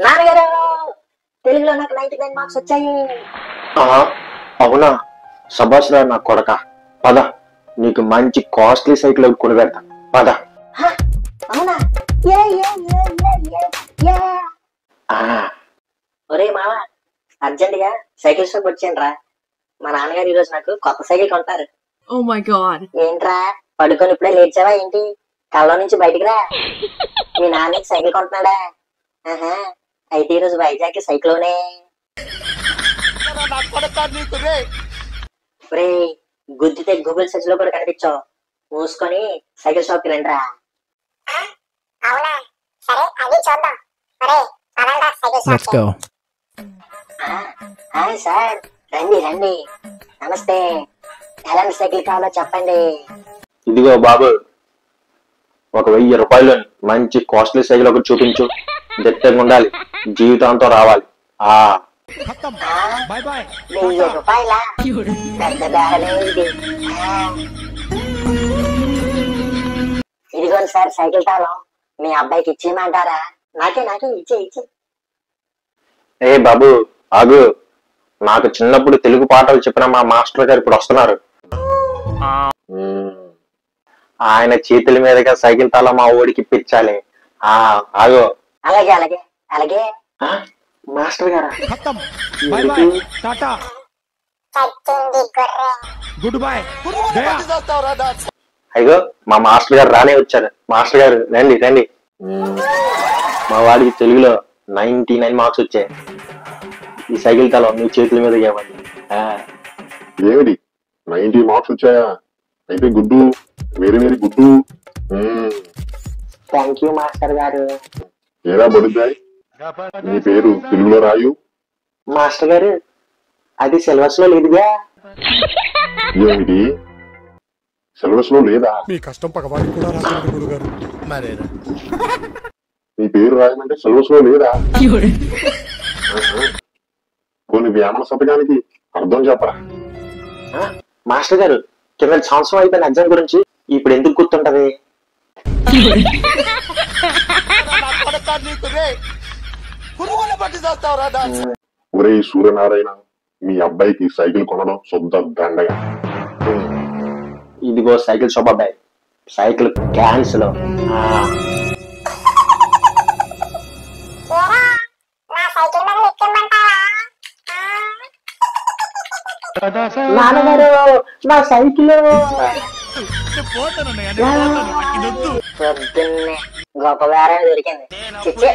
నాన్నగారు తెలుగులో నాకు 99 మార్క్స్ వచ్చాయి. అవునా? సబాష్ రా నా కొడక. పద, నీకు మంచి కాస్ట్లీ సైకిల్ కొని పెడతా. పద. అవునా? ఒరే మామ, అర్జెంట్ గా సైకిల్ షాప్ వచ్చాను రా. మా నాన్నగారు ఈరోజు నాకు కొత్త సైకిల్ కొంటారు. ఏంట్రా పడుకొని ఇప్పుడే లేచావా ఏంటి? కళ్ళ నుంచి బయటికి రా. మీ నాన్న సైకిల్ కొంటున్నాడా? అయితే ఈరోజు వైజాగ్ సైక్లోనే. గుద్దితే గూగుల్ సెర్చ్ లో కూడా కనిపించావు. మూసుకొని సైకిల్ షాప్ కి రండిరా. హాయ్ సార్, రండి రండి. నమస్తే, ఎలాంటి సైకిల్ కావాలో చెప్పండి. ఇదిగో బాబు, ఒక 1000 రూపాయలు మంచి కాస్ట్లీ సైకిల్ ఒకటి చూపించు. దిట్టంగా ఉండాలి, జీవితాంతో రావాలి. 1000 రూపాయలా? పెద్ద బేరమే ఇది. ఇదిగోండి సార్ సైకిల్ తాళం. మీ అబ్బాయికి ఇచ్చేయమంటారా? నాకే ఇచ్చే. ఏ బాబు ఆగు, నాకు చిన్నప్పుడు తెలుగు పాటలు చెప్పిన మా మాస్టర్ గారు ఇప్పుడు వస్తున్నారు. ఆయన చేతుల మీదుగా సైకిల్ తాళం మా ఓడికి ఇప్పించాలి. ఆగు. అలాగే అలాగే అలాగే. మాస్టర్ గారా? అయ్యో, మా మాస్టర్ గారు రానే వచ్చారు. మాస్టర్ గారు రండి రండి. మా వాడికి తెలుగులో 99 మార్క్స్ వచ్చాయి. ఈ సైకిల్ తాళం మీ చేతుల మీద ఇవ్వండి. ఏమిటి 90 మార్క్స్ వచ్చాయా? అయితే గుడ్డు, వెరీ వెరీ గుడ్డు. థ్యాంక్ యూ మాస్టర్ గారు. ఏరా బడుద్దాయి, నీ పేరు తెలుగులో రాయు. మాస్టర్ గారు, అది సిలబస్ లో లేదుగా. ఏమిటి సిలబస్ లో లేదా? మీ కష్టం పగవాడికి కూడా రాశారు గురుగారు. నీ పేరు రాయమంటే సిలబస్ లో లేదా? కొన్ని వ్యామన శతకానికి అర్థం చెప్పరా? మాస్టర్ గారు, కింద సంవత్సరం అయిపోయిన ఎగ్జామ్ గురించి ఇప్పుడు ఎందుకు గుర్తుంటది? ఒరే సూర్యనారాయణ, మీ అబ్బాయికి సైకిల్ కొనడం శుద్ధ దండగా. ఇదిగో సైకిల్ షాప్ అబ్బాయి, సైకిల్ క్యాన్సిల్. నాన్నగారు, నా సైకిల్. పొద్దున్నే గొప్ప వేరే దొరికింది. చిచ్చే